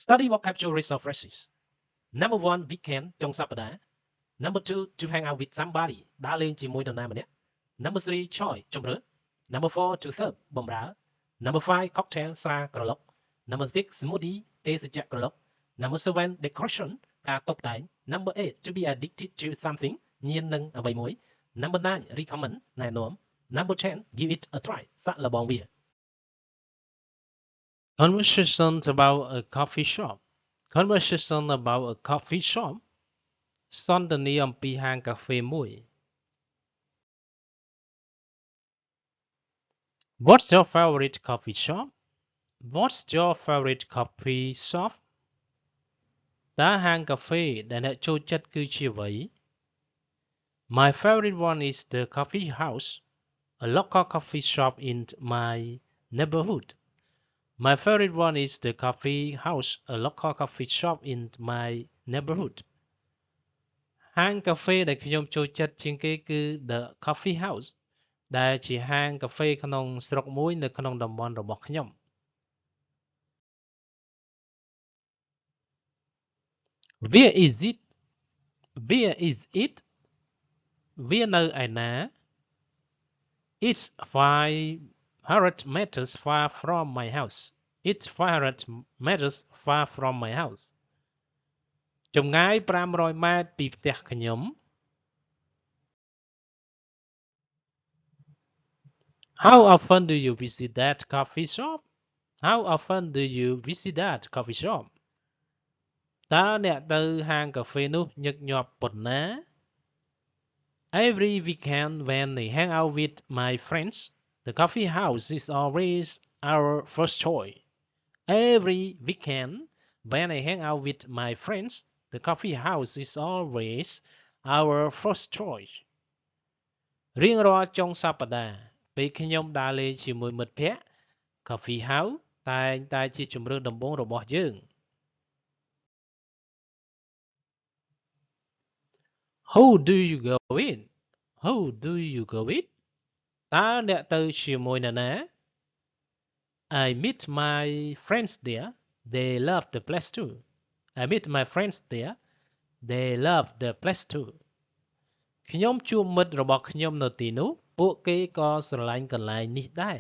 Study vocabulary of phrases. Number 1 weekend ចុងសប្តាហ៍ Number 2 to hang out with somebody ដើរលេងជាមួយនរណាម្នាក់ Number 3 choice ជម្រើស Number 4 to serve បម្រើ Number 5 cocktail ស្រាក្រឡុក Number 6 smoothie ភេសជ្ជៈក្រឡុក Number 7 decoration ការតុបតែង Number 8 to be addicted to something ញៀននឹងអ្វីមួយ Number 9 recommend ណែនាំ Number 10 give it a try សាកល្បងវា Conversations about a coffee shop Conversation about a coffee shop សន្ទនាអំពីហាងកាហ្វេមួយ What's your favorite coffee shop? What's your favorite coffee shop? តើហាងកាហ្វេដែលអ្នកចូលចិត្តគឺជាអ្វី My favorite one is the coffee house, a local coffee shop in my neighborhood. My favorite one is the coffee house, a local coffee shop in my neighborhood. ហាងកាហ្វេដែលខ្ញុំចូលចិត្តជាងគេគឺ The Coffee House ដែលជាហាងកាហ្វេក្នុងស្រុកមួយនៅក្នុងតំបន់របស់ខ្ញុំ Where is it? Where is it? វានៅឯណា It's 500 meters far from my house. It's 500 meters far from my house. ចម្ងាយ500ម៉ែត្រពីផ្ទះខ្ញុំ How often do you visit that coffee shop? How often do you visit that coffee shop? តើអ្នកទៅហាងកាហ្វេនោះញឹកញាប់ប៉ុណ្ណា Every weekend when I hang out with my friends, the coffee house is always our first choice. Every weekend when I hang out with my friends, the coffee house is always our first choice. រៀងរាល់ចុងសប្តាហ៍ពេលខ្ញុំដើរលេងជាមួយមិត្តភ័ក្តិ Coffee House តែងតែជាជម្រើសដំបូងរបស់យើង Who do you go with? Who do you go with? តើអ្នកទៅជាមួយនរណា I meet my friends there. They love the place too. I meet my friends there. They love the place too. ខ្ញុំជួបមិត្តរបស់ខ្ញុំនៅទីនោះពួកគេក៏ស្រឡាញ់កន្លែងនេះដែរ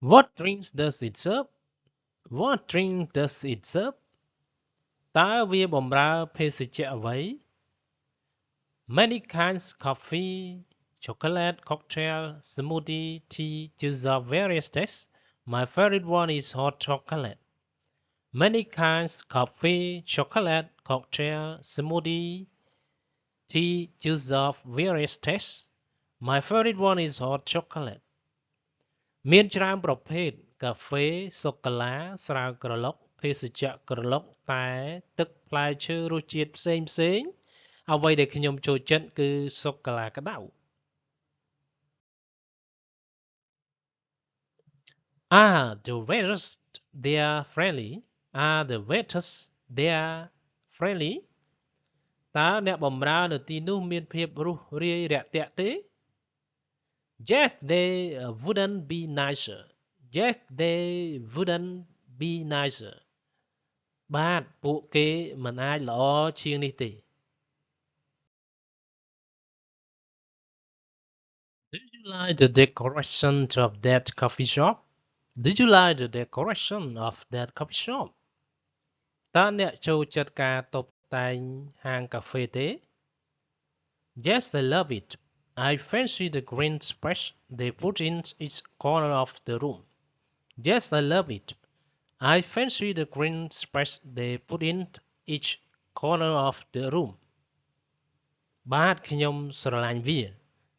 What drinks does it serve? What drink does it serve? តើវាបម្រើភេសជ្ជៈអ្វី Many kinds coffee, chocolate, cocktail, smoothie, tea, juice of various tastes. My favorite one is hot chocolate. Many kinds coffee, chocolate, cocktail, smoothie, tea, juice of various tastes. My favorite one is hot chocolate. មានច្រើនប្រភេទកាហ្វេសូកូឡាស្រាក្រឡុកភេសជ្ជៈក្រឡុកតែទឹកផ្លែឈើរសជាតិផ្សេងៗអ្វីដែលខ្ញុំចូលចិត្តគឺសូកូឡាក្តៅ Are the waiters there friendly? Are the waiters there friendly? តើអ្នកបម្រើនៅទីនោះមានភាពរួសរាយរាក់ទាក់ទេ Yes, they wouldn't be nicer. Yes, they wouldn't be nicer. បាទពួកគេមិនអាចល្អជាងនេះទេ Do you like the decoration of that coffee shop? Do you like the decoration of that coffee shop? តើអ្នកចូលចិត្តការតុបតែងហាងកាហ្វេទេ Yes, I love it. I fancy the green splash they put in each corner of the room. Yes, I love it. I fancy the green splash they put in each corner of the room. បាទខ្ញុំស្រឡាញ់វា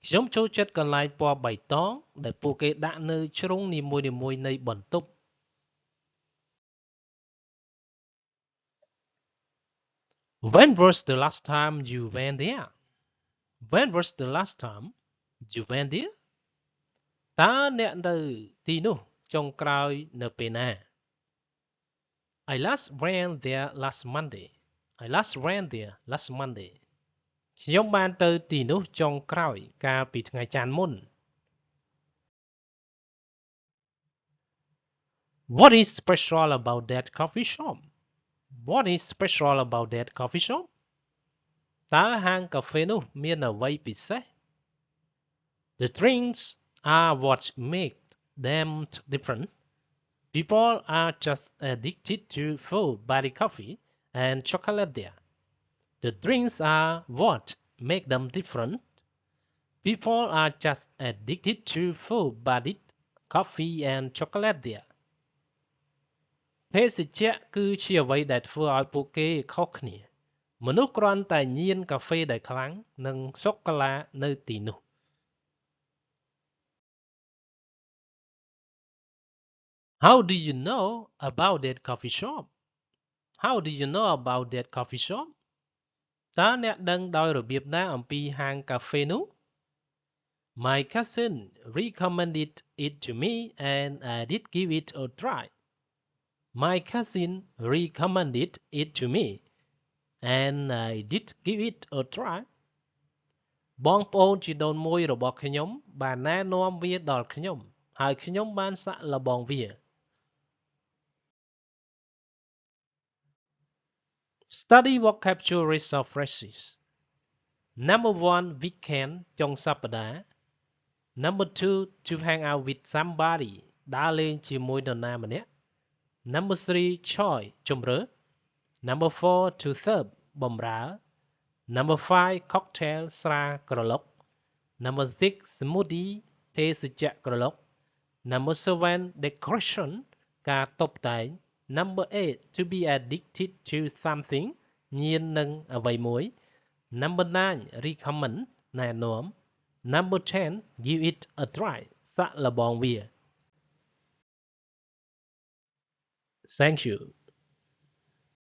ខ្ញុំចូលចិត្តកន្លែងពណ៌បៃតងដែលពួកគេដាក់នៅជ្រុងនីមួយៗនៃបន្ទប់ When was the last time you went there? When was the last time you went there? តើអ្នកនៅទីនោះចុងក្រោយនៅពេលណា I last went there last Monday. I last went there last Monday. ខ្ញុំបានទៅទីនោះចុងក្រោយកាលពីថ្ងៃច័ន្ទមុន What is special about that coffee shop? What is special about that coffee shop? តើហាងកាហ្វេនោះមានអ្វីពិសេស? The drinks are what make them different. People are just addicted to full body coffee and chocolate there. The drinks are what make them different. People are just addicted to full-bodied coffee and chocolate there. ភេសជ្ជៈគឺជាអ្វីដែលធ្វើឲ្យពួកគេខុសគ្នា មនុស្សគ្រាន់តែញៀនកាហ្វេដែលខ្លាំង និងសូកូឡានៅទីនោះ How do you know about that coffee shop? How do you know about that coffee shop? តើអ្នកដឹងដោយរបៀបណាអំពីហាងកាហ្វេនោះ My cousin recommended it to me and I did give it a try. My cousin recommended it to me and I did give it a try. បងប្អូនជីដូនមួយរបស់ខ្ញុំបានណែនាំវាដល់ខ្ញុំ ហើយខ្ញុំបានសាកល្បងវា Study vocabulary of phrases. Number 1 weekend ចុងសប្តាហ៍ Number 2 to hang out with somebody ដើរលេងជាមួយនរណាម្នាក់ Number 3 choice ជម្រើស Number 4 to serve បម្រើ Number 5 cocktail ស្រាក្រឡុក Number 6 smoothie ភេសជ្ជៈក្រឡុក Number 7 decoration ការតុបតែង Number 8 to be addicted to something ញៀននឹងអ្វីមួយ Number 9 recommend ណែនាំ Number 10 give it a try សាកល្បងវា Thank you